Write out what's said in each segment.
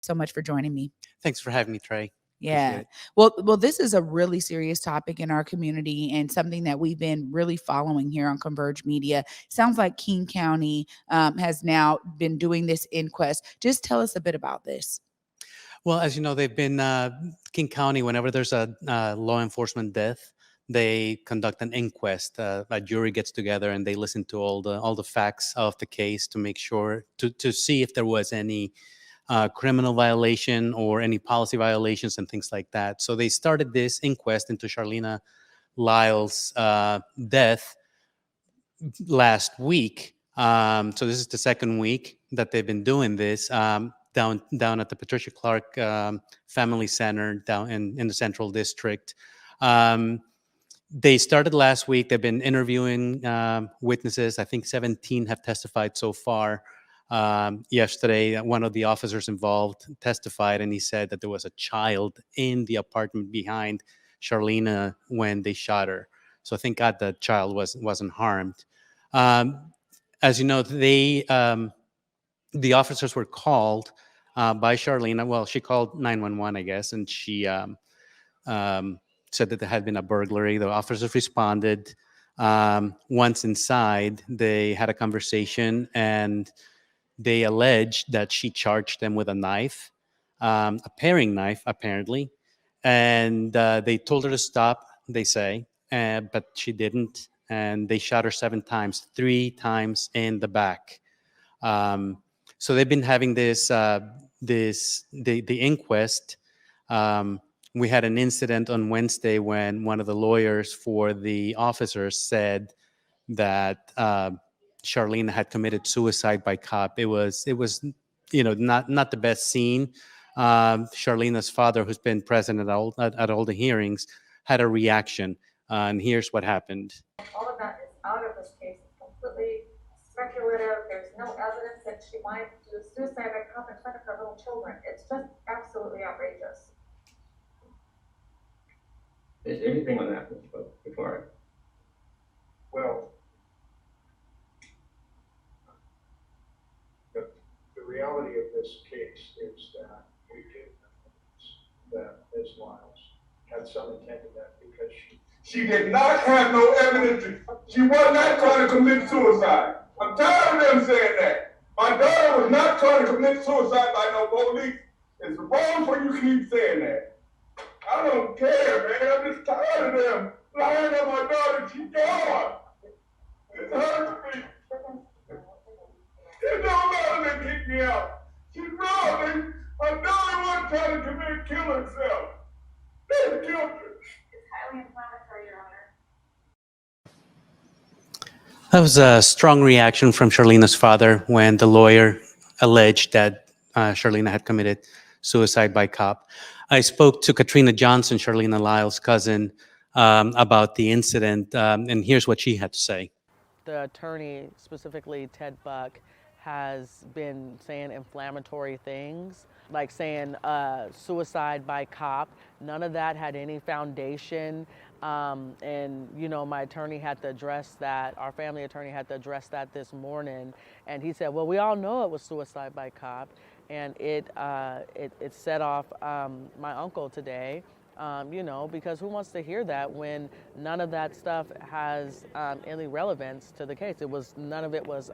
so much for joining me. Thanks for having me, Trae. Yeah. Well, this is a really serious topic in our community and something that we've been really following here on Converge Media. Sounds like King County has now been doing this inquest. Just tell us a bit about this. Well, as you know, they've been King County. Whenever there's a law enforcement death, they conduct an inquest. A jury gets together and they listen to all the facts of the case to make sure to see if there was any criminal violation or any policy violations and things like that. So they started this inquest into Charleena Lyles' death last week. So this is the second week that they've been doing this down at the Patricia Clark Family Center down in the Central District. They started last week. They've been interviewing witnesses. I think 17 have testified so far. Yesterday, one of the officers involved testified, and he said that there was a child in the apartment behind Charleena when they shot her. So thank God the child wasn't harmed. As you know, the officers were called by Charleena. Well, she called 911, I guess, and she said that there had been a burglary. The officers responded. Once inside, they had a conversation, and they alleged that she charged them with a knife, a paring knife, apparently. And they told her to stop, they say, but she didn't. And they shot her 7 times, 3 times in the back. So they've been having the inquest. We had an incident on Wednesday when one of the lawyers for the officers said that Charleena had committed suicide by cop. It was not the best scene. Charleena's father, who's been present at all the hearings, had a reaction, and here's what happened. All of that is out of this case. It's completely speculative. There's no evidence that she might do suicide by cop in front of her little children. It's just absolutely outrageous. Is there anything on that before? Well, the reality of this case is that we do that Ms. Lyles had some intent of that because she did not have no evidence. She was not trying to commit suicide. I'm tired of them saying that. My daughter was not trying to commit suicide by no police. It's wrong for you to keep saying that. I don't care, man. I'm just tired of them lying at my daughter. She's gone. It hurts me. It don't matter they kick me out. She's wrong. My daughter wasn't trying to kill herself. They killed her. It's highly inflammatory, Your Honor. That was a strong reaction from Charleena's father when the lawyer alleged that Charleena had committed suicide by cop. I spoke to Katrina Johnson, Charleena Lyles' cousin, about the incident, and here's what she had to say. The attorney, specifically Ted Buck, has been saying inflammatory things, like saying suicide by cop. None of that had any foundation. And, my attorney had to address that. Our family attorney had to address that this morning. And he said, well, we all know it was suicide by cop. And it set off my uncle today, because who wants to hear that when none of that stuff has any relevance to the case? None of it was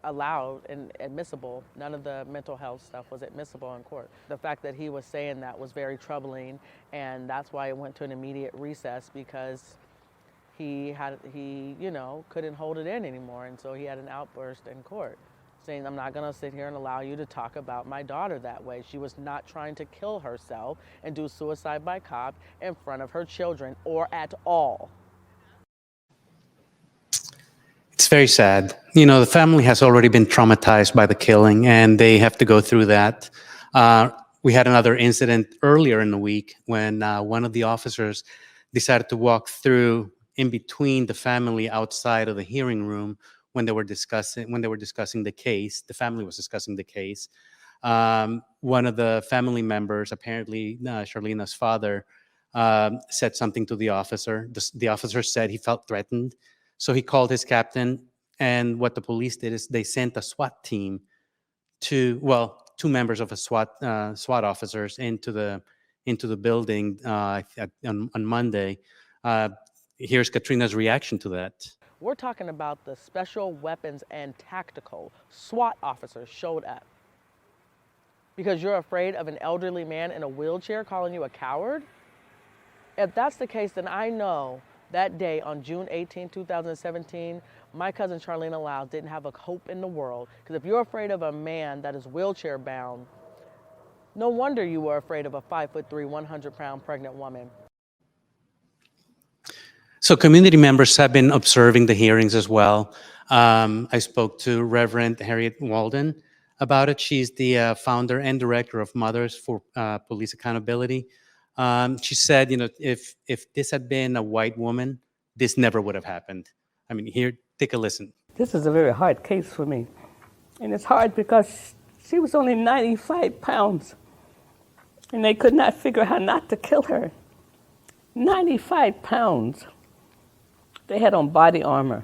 allowed and admissible. None of the mental health stuff was admissible in court. The fact that he was saying that was very troubling, and that's why it went to an immediate recess, because he couldn't hold it in anymore, and so he had an outburst in court saying, I'm not going to sit here and allow you to talk about my daughter that way. She was not trying to kill herself and do suicide by cop in front of her children or at all. It's very sad. The family has already been traumatized by the killing, and they have to go through that. We had another incident earlier in the week when one of the officers decided to walk through in between the family outside of the hearing room when they were discussing the case. The family was discussing the case. One of the family members, apparently Charleena's father, said something to the officer. The officer said he felt threatened. So he called his captain, and what the police did is they sent a SWAT team to two members of a SWAT officers into the building on Monday. Here's Katrina's reaction to that. We're talking about the special weapons and tactical SWAT officers showed up because you're afraid of an elderly man in a wheelchair calling you a coward? If that's the case, then I know that day on June 18, 2017, my cousin Charleena Lyles didn't have a hope in the world. Because if you're afraid of a man that is wheelchair bound, no wonder you were afraid of a 5'3", 100-pound pregnant woman. So community members have been observing the hearings as well. I spoke to Reverend Harriet Walden about it. She's the founder and director of Mothers for Police Accountability. She said, if this had been a white woman, this never would have happened. I mean, here, take a listen. This is a very hard case for me. And it's hard because she was only 95 pounds. And they could not figure out how not to kill her. 95 pounds. They had on body armor.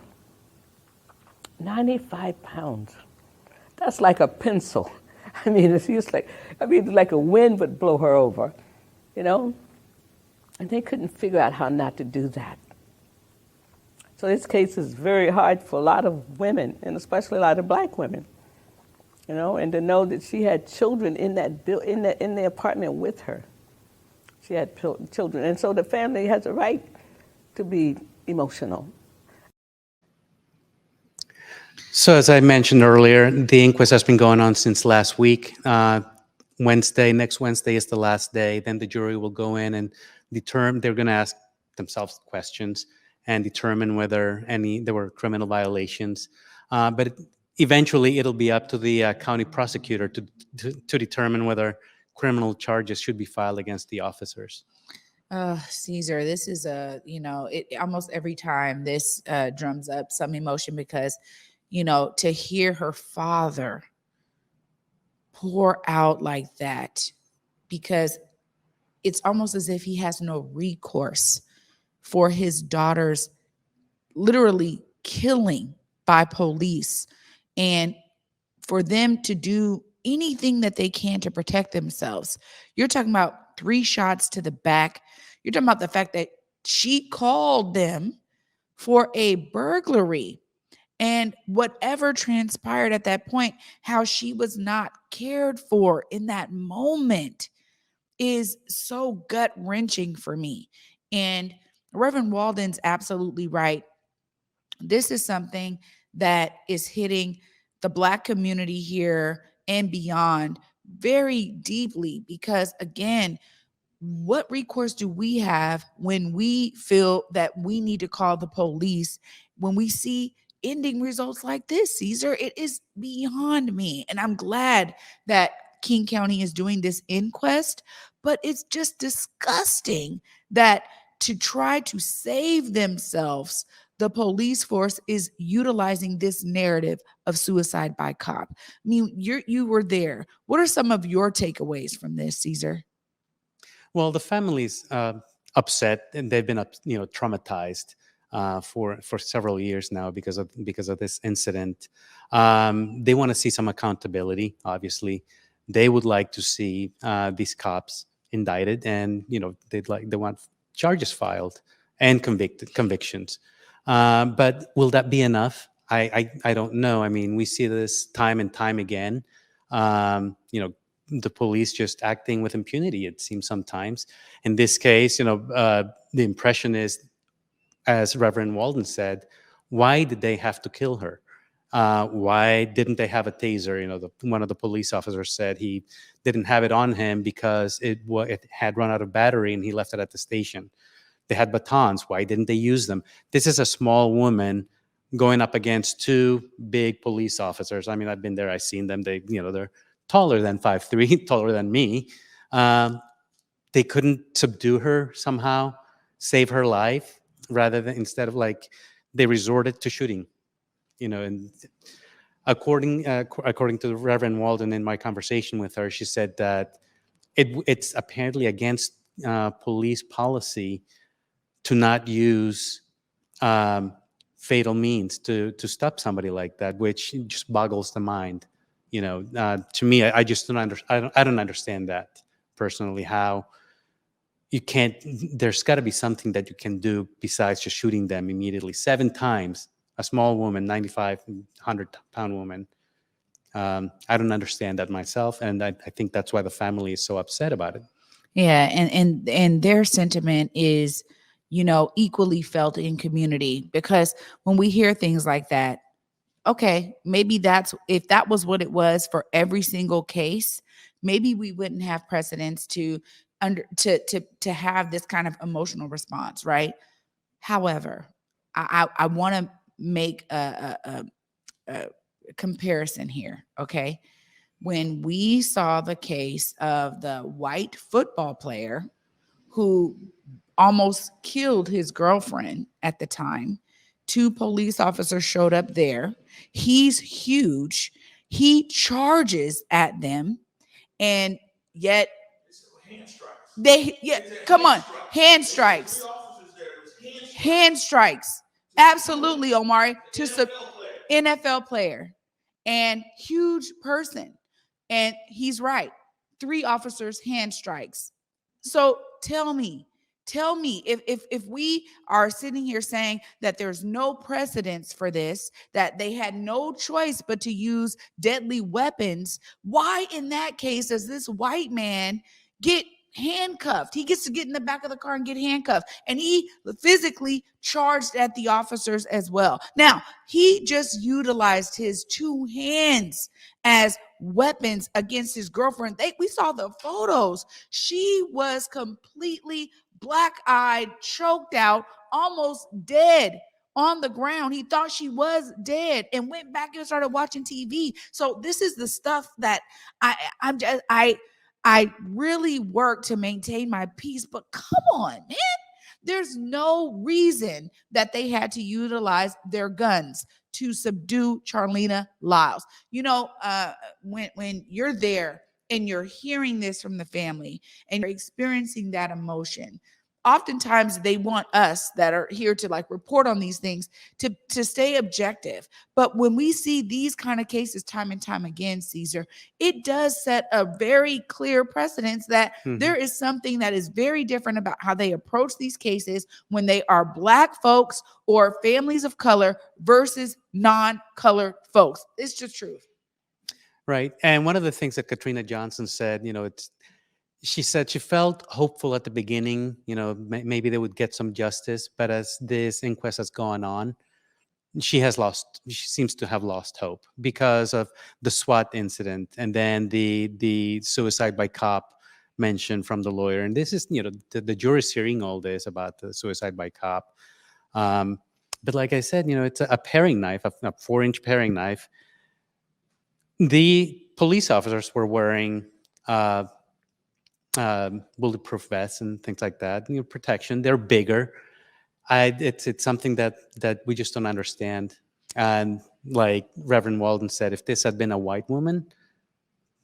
95 pounds. That's like a pencil. I mean, it's just like a wind would blow her over, And they couldn't figure out how not to do that. So this case is very hard for a lot of women, and especially a lot of black women, and to know that she had children in the apartment with her. She had children, and so the family has a right to be emotional. So as I mentioned earlier, the inquest has been going on since last week. Next Wednesday is the last day. Then the jury will go in and determine, they're going to ask themselves questions and determine whether there were criminal violations. But eventually it'll be up to the county prosecutor to determine whether criminal charges should be filed against the officers. Ceaser, this is almost every time this drums up some emotion because, to hear her father pour out like that, because it's almost as if he has no recourse for his daughter's literally killing by police, and for them to do anything that they can to protect themselves. You're talking about 3 shots to the back. You're talking about the fact that she called them for a burglary, and whatever transpired at that point, how she was not cared for in that moment is so gut-wrenching for me. And Reverend Walden's absolutely right. This is something that is hitting the Black community here and beyond very deeply because, again, what recourse do we have when we feel that we need to call the police when we see ending results like this, Ceaser? It is beyond me. And I'm glad that King County is doing this inquest, but it's just disgusting that to try to save themselves, the police force is utilizing this narrative of suicide by cop. I mean, you were there. What are some of your takeaways from this, Ceaser? Well, the family's upset, and they've been traumatized for several years now because of this incident. They want to see some accountability. Obviously, they would like to see these cops indicted, and they want charges filed and convictions. But will that be enough? I don't know. I mean, we see this time and time again. The police just acting with impunity, it seems sometimes. In this case, the impression is, as Reverend Walden said, why did they have to kill her? Why didn't they have a taser? One of the police officers said he didn't have it on him because it had run out of battery and he left it at the station. They had batons. Why didn't they use them? This is a small woman going up against 2 big police officers. I mean, I've been there. I've seen them. They're taller than 5'3", taller than me. They couldn't subdue her somehow, save her life, instead of they resorted to shooting. And according to Reverend Walden, in my conversation with her, she said that it's apparently against police policy to not use fatal means to stop somebody like that, which just boggles the mind. To me, I just I don't understand that personally. How you can't? There's got to be something that you can do besides just shooting them immediately 7 times. A small woman, 95, 100-pound woman. I don't understand that myself, and I think that's why the family is so upset about it. Yeah, and their sentiment is, equally felt in community, because when we hear things like that, okay, maybe if that was what it was for every single case, maybe we wouldn't have precedents to have this kind of emotional response, right? However, I want to make a comparison here, okay? When we saw the case of the white football player who almost killed his girlfriend at the time, 2 police officers showed up there. He's huge. He charges at them, and yet come on, hand strikes. Hand strikes. Absolutely, Omari, to NFL player and huge person. And he's right. 3 officers hand strikes. So tell me if we are sitting here saying that there's no precedence for this, that they had no choice but to use deadly weapons, why in that case does this white man get handcuffed? He gets to get in the back of the car and get handcuffed, and he physically charged at the officers as well. Now, he just utilized his 2 hands as weapons against his girlfriend. We saw the photos. She was completely black-eyed, choked out, almost dead on the ground. He thought she was dead and went back and started watching TV. So this is the stuff that I really work to maintain my peace, but come on, man. There's no reason that they had to utilize their guns to subdue Charleena Lyles. When you're there and you're hearing this from the family and you're experiencing that emotion, oftentimes they want us that are here to report on these things to stay objective. But when we see these kind of cases time and time again, Ceaser, it does set a very clear precedence that there is something that is very different about how they approach these cases when they are Black folks or families of color versus non-colored folks. It's just truth. Right. And one of the things that Katrina Johnson said, she said she felt hopeful at the beginning, maybe they would get some justice. But as this inquest has gone on, she seems to have lost hope because of the SWAT incident and then the suicide by cop mentioned from the lawyer. And this is, the jury's hearing all this about the suicide by cop. But like I said, it's a paring knife, a 4-inch paring knife. The police officers were wearing bulletproof vests and things like that. Protection. They're bigger. It's something that we just don't understand. And like Reverend Walden said, if this had been a white woman,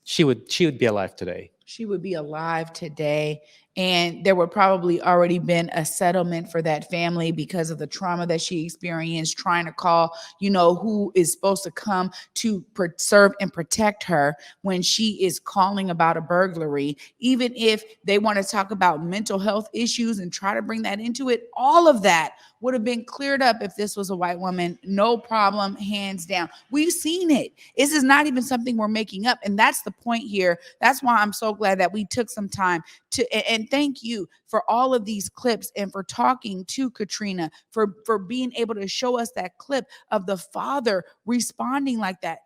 she would be alive today. She would be alive today. And there would probably already been a settlement for that family because of the trauma that she experienced, trying to call, who is supposed to come to serve and protect her when she is calling about a burglary. Even if they want to talk about mental health issues and try to bring that into it, all of that would have been cleared up if this was a white woman. No problem, hands down. We've seen it. This is not even something we're making up. And that's the point here. That's why I'm so glad that we took some time and thank you for all of these clips and for talking to Katrina, for being able to show us that clip of the father responding like that.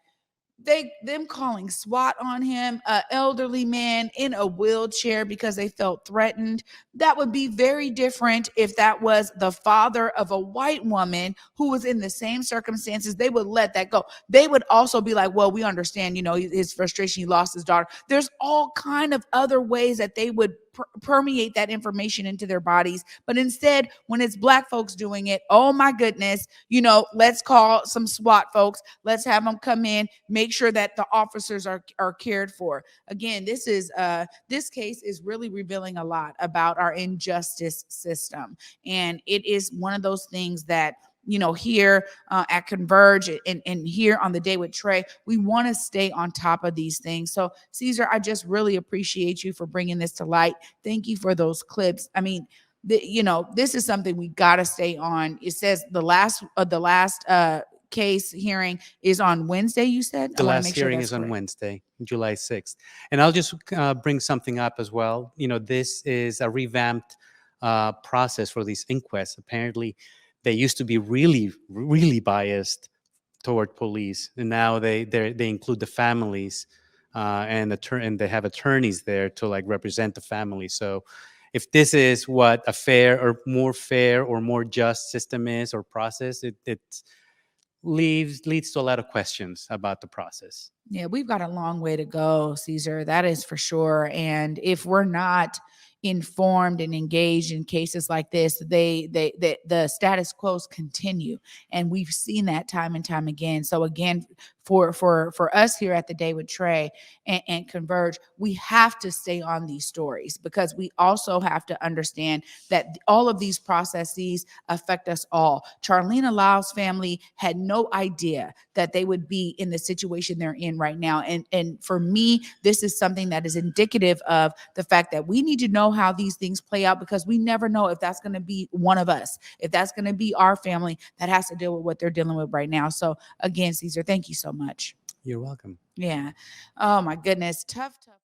Them calling SWAT on him, an elderly man in a wheelchair because they felt threatened. That would be very different if that was the father of a white woman who was in the same circumstances. They would let that go. They would also be like, well, we understand, his frustration, he lost his daughter. There's all kind of other ways that they would permeate that information into their bodies. But instead, when it's Black folks doing it, oh my goodness, let's call some SWAT folks. Let's have them come in, make sure that the officers are cared for. Again, this case is really revealing a lot about our injustice system. And it is one of those things that here at Converge and here on the Day with Trae, we want to stay on top of these things. So, Ceaser, I just really appreciate you for bringing this to light. Thank you for those clips. I mean, this is something we got to stay on. It says the last case hearing is on Wednesday, you said? The last hearing is on Wednesday, July 6th. And I'll just bring something up as well. This is a revamped process for these inquests. Apparently, they used to be really, really biased toward police, and now they include the families and they have attorneys there to represent the family. So, if this is what a fair or more just system is or process, it leads to a lot of questions about the process. Yeah, we've got a long way to go, Ceaser. That is for sure. And if we're not informed and engaged in cases like this, the status quos continue, and we've seen that time and time again. So again, for us here at the Day with Trae and Converge, we have to stay on these stories, because we also have to understand that all of these processes affect us all. Charleena Lyles' family had no idea that they would be in the situation they're in right now. And for me, this is something that is indicative of the fact that we need to know how these things play out, because we never know if that's going to be one of us, if that's going to be our family that has to deal with what they're dealing with right now. So again, Ceaser, thank you so much. You're welcome. Yeah. Oh my goodness. Tough.